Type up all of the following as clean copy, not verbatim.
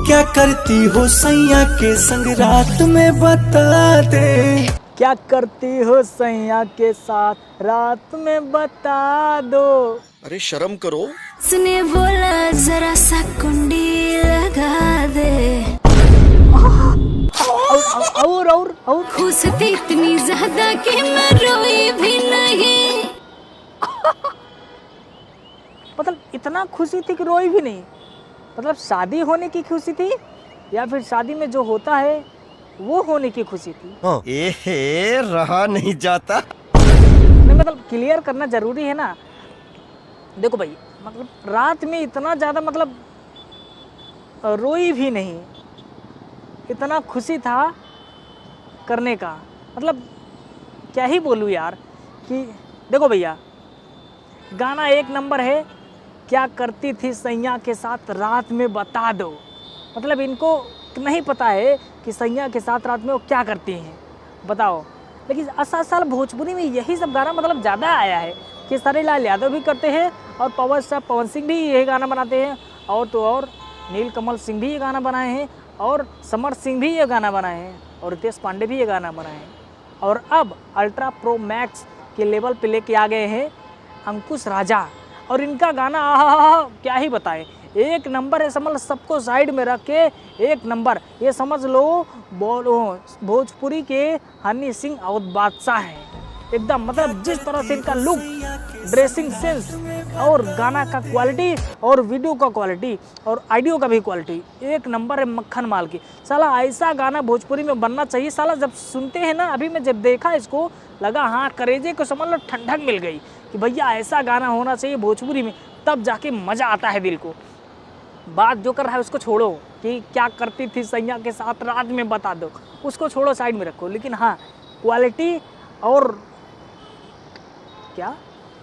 क्या करती हो सैया के संग रात में बता दे। क्या करती हो सैया के साथ रात में बता दो। अरे शर्म करो। सुने बोला जरा सा कुंडी लगा दे। और खुश थी इतनी ज्यादा कि मैं रोई भी नहीं। मतलब इतना खुशी थी कि रोई भी नहीं। मतलब शादी होने की खुशी थी या फिर शादी में जो होता है वो होने की खुशी थी। एहे रहा नहीं जाता। नहीं मतलब क्लियर करना जरूरी है ना। देखो भाई मतलब रात में इतना ज़्यादा मतलब रोई भी नहीं, इतना खुशी था करने का। मतलब क्या ही बोलूँ यार कि देखो भैया गाना एक नंबर है। क्या करती थी सैया के साथ रात में बता दो। मतलब इनको नहीं पता है कि सैया के साथ रात में वो क्या करती हैं, बताओ। लेकिन असल भोजपुरी में यही सब गाना मतलब ज़्यादा आया है कि सारे लाल यादव भी करते हैं और पावर स्टार पवन सिंह भी यही गाना बनाते हैं, और तो और नीलकमल सिंह भी ये गाना बनाए हैं, और समर सिंह भी ये गाना बनाए हैं, और रितेश पांडे भी ये गाना बनाए हैं। और अब अल्ट्रा प्रो मैक्स के लेवल पे लेके आ गए हैं अंकुश राजा, और इनका गाना क्या ही बताएं, एक नंबर है। समझ सबको साइड में रख के एक नंबर, ये समझ लो बोलो भोजपुरी के हनी सिंह और बादशाह हैं एकदम। मतलब जिस तरह से इनका लुक, ड्रेसिंग सेंस और गाना का क्वालिटी और वीडियो का क्वालिटी और ऑडियो का भी क्वालिटी एक नंबर है, मक्खन माल की। साला ऐसा गाना भोजपुरी में बनना चाहिए। साला जब सुनते हैं ना, अभी मैं जब देखा इसको लगा हाँ करेजे को समझ लो ठंडक मिल गई कि भैया ऐसा गाना होना चाहिए भोजपुरी में, तब जाके मज़ा आता है दिल को। बात जो कर रहा है उसको छोड़ो कि क्या करती थी सैया के साथ रात में बता दो, उसको छोड़ो साइड में रखो। लेकिन हाँ क्वालिटी और क्या,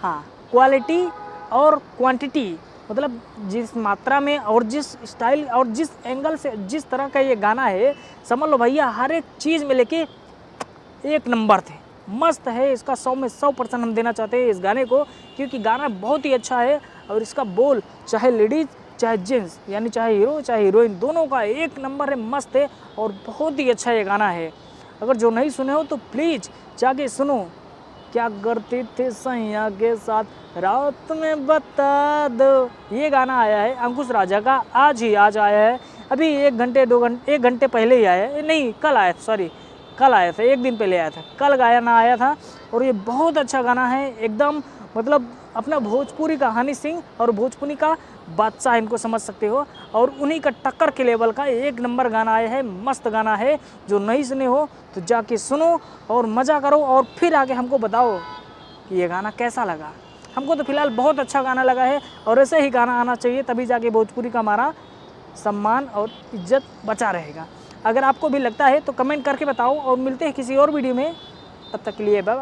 हाँ क्वालिटी और क्वांटिटी, मतलब जिस मात्रा में और जिस स्टाइल और जिस एंगल से जिस तरह का ये गाना है, समझ लो भैया हर एक चीज़ में लेके एक नंबर थे। मस्त है, इसका 100 में 100% हम देना चाहते हैं इस गाने को, क्योंकि गाना बहुत ही अच्छा है। और इसका बोल चाहे लेडीज़ चाहे जेंट्स, यानी चाहे हीरो चाहे हीरोइन, दोनों का एक नंबर है, मस्त है और बहुत ही अच्छा ये गाना है। अगर जो नहीं सुने हो तो प्लीज़ जाके सुनो। क्या करती थी सैया के साथ रात में बता दो, ये गाना आया है अंकुश राजा का। आज आया है, अभी 1 घंटे पहले ही आया है। नहीं कल आया, सॉरी कल आया था, 1 दिन पहले आया था, कल गाना आया था। और ये बहुत अच्छा गाना है एकदम। मतलब अपना भोजपुरी का हनी सिंह और भोजपुरी का बादशाह, इनको समझ सकते हो, और उन्हीं का टक्कर के लेवल का एक नंबर गाना आया है। मस्त गाना है, जो नहीं सुने हो तो जाके सुनो और मज़ा करो, और फिर आके हमको बताओ कि ये गाना कैसा लगा। हमको तो फिलहाल बहुत अच्छा गाना लगा है, और ऐसे ही गाना आना चाहिए, तभी जाके भोजपुरी का हमारा सम्मान और इज्जत बचा रहेगा। अगर आपको भी लगता है तो कमेंट करके बताओ, और मिलते हैं किसी और वीडियो में। तब तक के लिए बाय।